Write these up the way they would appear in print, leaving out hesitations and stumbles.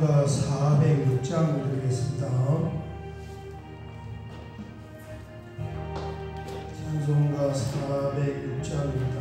찬송가 406장 드리겠습니다. 찬송가 406장입니다.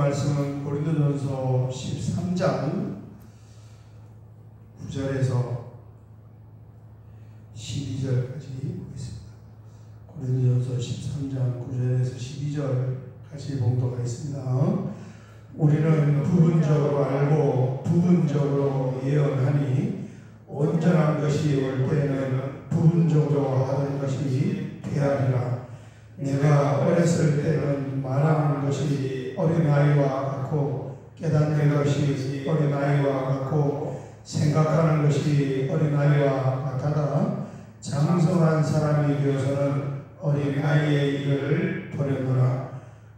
말씀은 고린도전서 13장 9절에서 12절까지 보겠습니다. 고린도전서 13장 9절에서 12절까지 봉독하겠습니다. 우리는 부분적으로 알고 부분적으로 예언하니 온전한 것이 올 때는 부분적으로 하던 것이 되하리라. 내가 어렸을 때는 말하는 것이 어린아이와 같고 깨닫는 것이 어린아이와 같고 생각하는 것이 어린아이와 같아다. 장성한 사람이 되어서는 어린아이의 일을 버렸노라.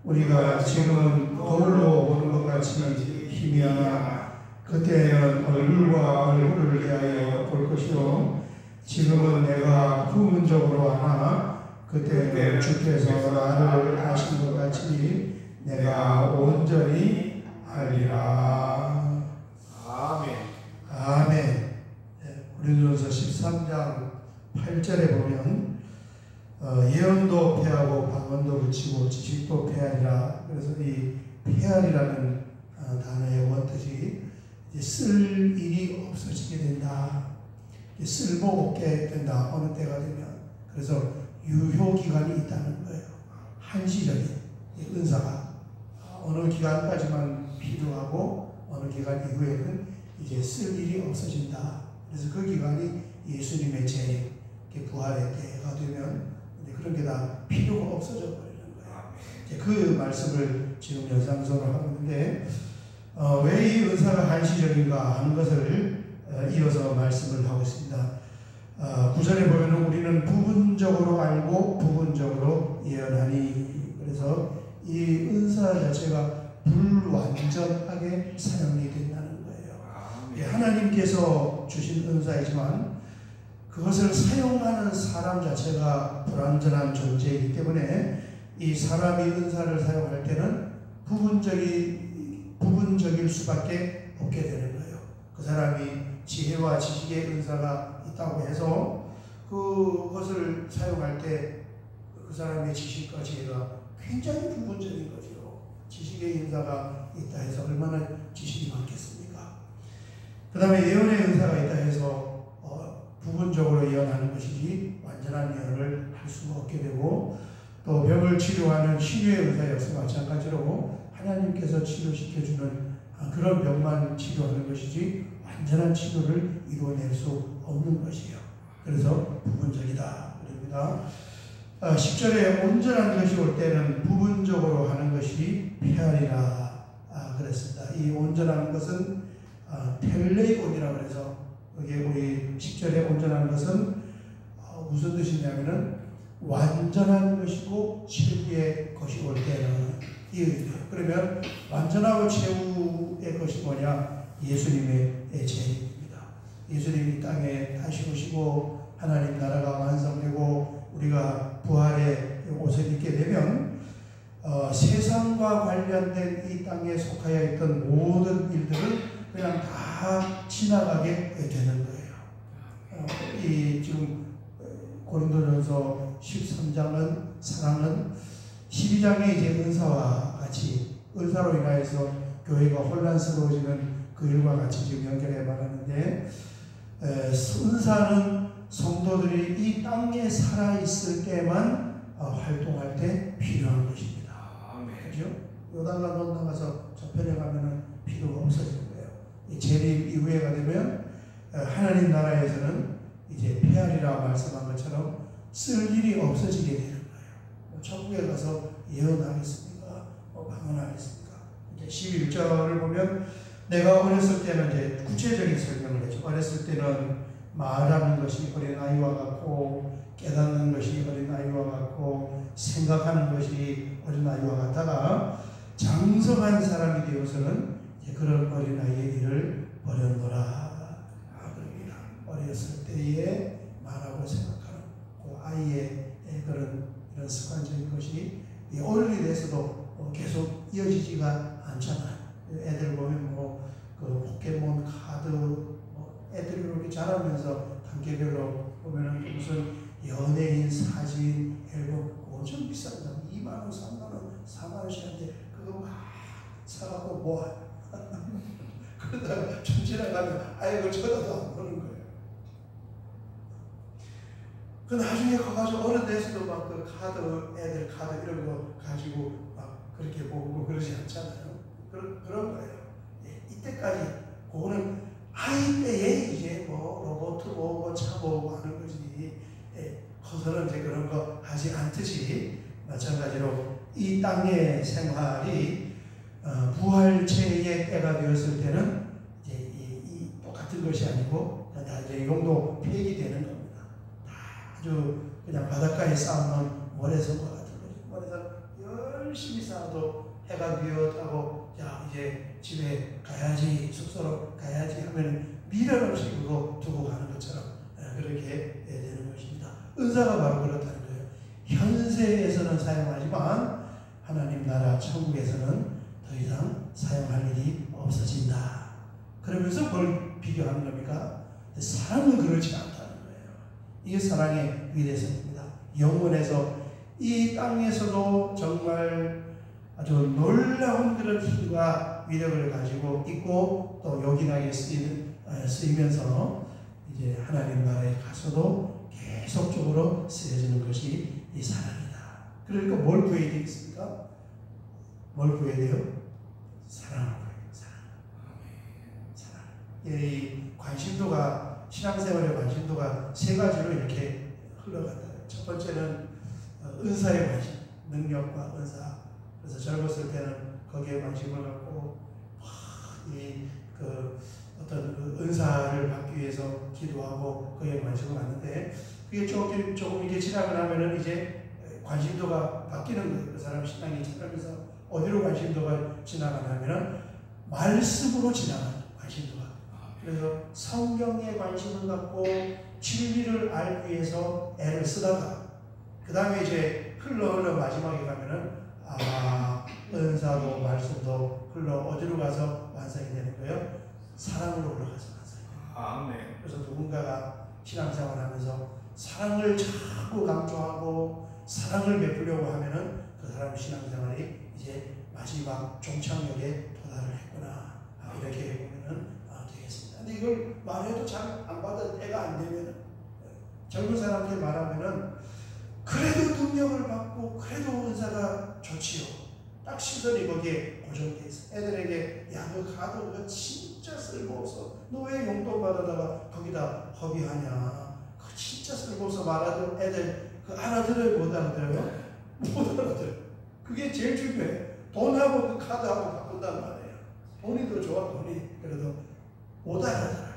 우리가 지금은 거울로 보는 것 같이 희미하나 그때는 얼굴과 얼굴을 대하여 볼 것이요 지금은 내가 부분적으로 하나 그때는 주께서 나를 아신 것 같이 내가 온전히 알리라. 아멘. 아멘. 고린도전서 13장 8절에 보면 예언도 패하고 방언도 그치고 지식도 패하리라. 그래서 이 패하리라는 단어의 원뜻이 쓸 일이 없게 된다. 어느 때가 되면. 그래서 유효기간이 있다는 거예요. 한시적인 은사가 어느 기간까지만 필요하고 어느 기간 이후에는 이제 쓸 일이 없어진다. 그래서 그 기간이 예수님의 재림, 부활의 때가 되면 그런 게 다 필요가 없어져 버리는 거예요. 이제 그 말씀을 지금 연상선을 하고 있는데 왜 이 은사가 한시적인가 하는 것을 이어서 말씀을 하고 있습니다. 9절에 보면 우리는 부분적으로 알고 부분적으로 예언하니, 그래서 이 은사 자체가 불완전하게 사용이 된다는 거예요. 하나님께서 주신 은사이지만 그것을 사용하는 사람 자체가 불완전한 존재이기 때문에 이 사람이 은사를 사용할 때는 부분적일 수밖에 없게 되는 거예요. 그 사람이 지혜와 지식의 은사가 있다고 해서 그것을 사용할 때 그 사람의 지식과 지혜가 굉장히 부분적인 거죠. 지식의 은사가 있다 해서 얼마나 지식이 많겠습니까? 그 다음에 예언의 은사가 있다 해서 부분적으로 예언하는 것이지 완전한 예언을 할 수가 없게 되고, 또 병을 치료하는 치유의 은사 역시 마찬가지로 하나님께서 치료시켜주는 그런 병만 치료하는 것이지 완전한 치료를 이루어낼 수 없는 것이에요. 그래서 부분적이다 그럽니다. 10절에 온전한 것이 올 때는 부분적으로 하는 것이 폐하리라 그랬습니다. 이 온전한 것은 텔레이온이라고 해서 여기 우리 10절에 온전한 것은 무슨 뜻이냐면은 완전한 것이고 최후의 것이 올 때는 이 의미예요. 그러면 완전하고 최후의 것이 뭐냐? 예수님의 재림입니다. 예수님이 땅에 다시 오시고 하나님 나라가 완성되고 우리가 부활의 옷을 입게 되면 세상과 관련된 이 땅에 속하여 있던 모든 일들은 그냥 다 지나가게 되는 거예요. 이 지금 고린도전서 13장은 사랑은 12장의 이제 은사와 같이 은사로 인하여서 교회가 혼란스러워지는 그 일과 같이 지금 연결해 말하는데, 은사는 성도들이 이 땅에 살아있을 때만 활동할 때 필요한 것입니다. 그죠? 요단강 건너가서 저편에 가면은 필요가 없어지는 거예요. 이 재림 이후에가 되면 하나님 나라에서는 이제 폐하리라 말씀한 것처럼 쓸 일이 없어지게 되는 거예요. 천국에 가서 예언하겠습니까? 방언하겠습니까? 이제 11절을 보면 내가 어렸을 때는 이제 구체적인 설명을 했죠. 어렸을 때는 말하는 것이 어린아이와 같고 깨닫는 것이 어린아이와 같고 생각하는 것이 어린아이와 같다가 장성한 사람이 되어서는 이제 그런 어린아이의 일을 버렸노라 그럽니다. 어렸을 때에 말하고 생각하는 그 아이의 이런 습관적인 것이 어른이 돼서도 계속 이어지지가 않잖아요. 애들 보면 그 포켓몬 카드 애들이 이렇게 자라면서 단계별로 보면은 무슨 연예인 사진 앨범 엄청 비싼다. 2만원, 3만원, 4만원씩 하는데 그거 막 사갖고 모아. 그러다가 좀 지나가면 아이고 쳐다도 안 보는 거예요. 그 나중에 가가지고 어른 돼서도 막 그 카드, 애들 카드 이런 거 가지고 막 그렇게 보고 그러지 않잖아요. 그런 거예요. 이때까지 그거는 아이 때에 이제 로봇 보고 차 보고 하는 거지. 커서는 이제 그런 거 하지 않듯이 마찬가지로 이 땅의 생활이 부활체의 때가 되었을 때는 이제 이 똑같은 것이 아니고 다 이제 용도 폐기되는 겁니다. 다 아주 그냥 바닷가에 쌓아놓은 모래성과 같은 거죠. 모래성 열심히 쌓아도 해가 비었다고 야 이제 집에 가야지 숙소로 가야지 하면 미련 없이 그거 두고 가는 것처럼 그렇게 되는 것입니다. 은사가 바로 그렇다는 거예요. 현세에서는 사용하지만 하나님 나라 천국에서는 더 이상 사용할 일이 없어진다. 그러면서 뭘 비교하는 겁니까? 사랑은 그렇지 않다는 거예요. 이게 사랑의 위대성입니다. 영원에서 이 땅에서도 정말 아주 놀라운 그런 힘과 위력을 가지고 있고 또 요긴하게 쓰이면서 이제 하나님 나라에 가서도 계속적으로 쓰여지는 것이 이 사랑이다. 그러니까 뭘 구해야 되겠습니까? 뭘 구해야 돼요? 사랑을 구해야 돼요. 사랑. 이 관심도가, 신앙생활의 관심도가 세 가지로 이렇게 흘러간다. 첫 번째는 은사의 관심, 능력과 은사. 그래서 젊었을 때는 거기에 관심을 갖고 어떤 은사를 받기 위해서 기도하고 거기에 관심을 갖는데, 그게 조금 이게 지나고 나면은 이제 관심도가 바뀌는 거예요. 그 사람 신앙이 지나면서 어디로 관심도가 지나가냐면은 말씀으로 지나가는 관심도가. 그래서 성경에 관심을 갖고 진리를 알기 위해서 애를 쓰다가 그 다음에 이제 흘러 마지막에 가면은 은사도 말씀도 흘러 어디로 가서 완성이 되는 거예요? 사랑으로 올라가서 완성이 되는 거예요. 그래서 누군가가 신앙생활 하면서 사랑을 자꾸 강조하고 사랑을 베풀려고 하면은 그 사람 신앙생활이 이제 마지막 종착역에 도달을 했구나. 이렇게 보면은 되겠습니다. 근데 이걸 말해도 잘 안 받아, 애가 안 되면은, 젊은 사람들 말하면은 그래도 능력을 받고 그래도 은사가 좋지요. 딱 시선이 거기에 고정돼 있어. 애들에게 너 가도 그거 진짜 쓸모없어. 너 왜 용돈 받아다가 거기다 허비하냐. 그거 진짜 쓸모없어 말하도 애들 그 알아들어요, 못 알아들어요? 못 알아들어요. 그게 제일 중요해. 돈하고 그 카드하고 바꾼단 말이에요. 돈이 더 좋아, 돈이. 그래도 못 알아들어요.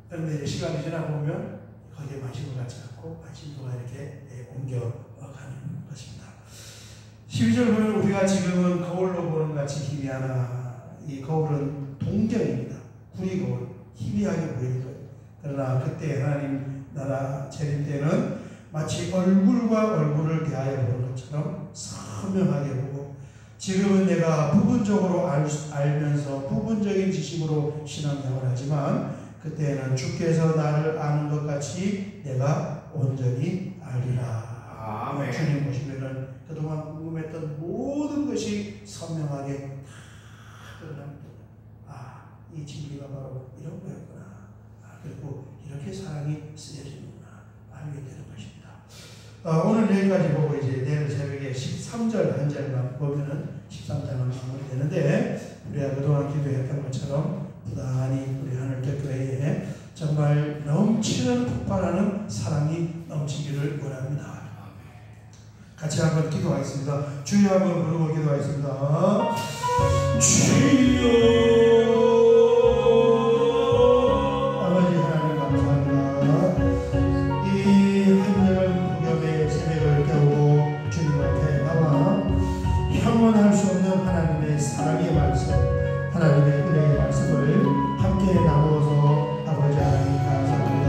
그런데 이제 시간이 지나 보면 거기에 관심을 갖지 않고 관심도가 이렇게 옮겨가는 것입니다. 12절 보면 우리가 지금은 거울로 보는 같이 희미하나, 이 거울은 동경입니다. 구리 거울, 희미하게 보이는 거예요. 그러나 그때 하나님 나라 재림 때는 마치 얼굴과 얼굴을 대하여 보는 것처럼 선명하게 보고, 지금은 내가 부분적으로 알면서 부분적인 지식으로 신앙생활을 하지만 그때는 주께서 나를 아는 것 같이 내가 온전히 알리라. 아멘. 주님 보시면은 그동안 궁금했던 모든 것이 선명하게 다 드러납니다. 이 진리가 바로 이런 거였구나. 그리고 이렇게 사랑이 쓰여지는구나. 알게 되는 것입니다. 오늘 여기까지 보고 이제 내일 새벽에 13절 한 절만 보면은 13장은 마무리되는데, 우리가 그동안 기도했던 것처럼 부단히 우리 하늘교 교회에 정말 넘치는 폭발하는 사랑이 넘치기를 원합니다. 같이 한번 기도하겠습니다. 주여 한번 부르고 기도하겠습니다. 주여, 아버지 하나님 감사합니다. 이 한여름 폭염의 새벽을 깨우고 주님 앞에 나와 형언할 수 없는 하나님의 사랑의 말씀, 하나님의 은혜의 말씀을 함께 나누어서 아버지 하나님 감사합니다.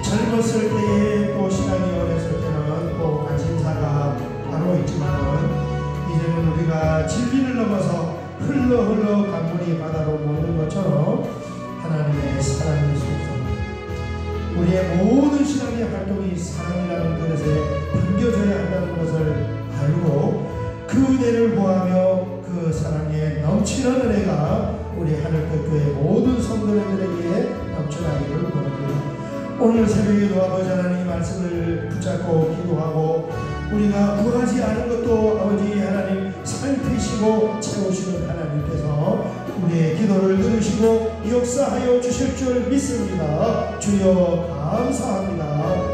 젊었을 때에 또 신앙이 어렸을 때는 또 관심사가 바로 있지만 이제는 우리가 진리를 넘어서 흘러 강물이 바다로 모이는 것처럼 하나님의 사랑이 솟습니다. 우리의 모든 신앙의 활동이 사랑이라는 그릇에 담겨져야 한다는 것을 알고 그 은혜를 구하며 그 사랑에 넘치는 은혜가 우리 하늘교 교회 모든 성도님들에게 넘쳐나기를 원합니다. 오늘 새벽에도 아버지 하나님 말씀을 붙잡고 기도하고 우리가 구하지 않은 것도 아버지 하나님 살피시고 채우시는 하나님께서 우리의 기도를 들으시고 역사하여 주실 줄 믿습니다. 주여 감사합니다.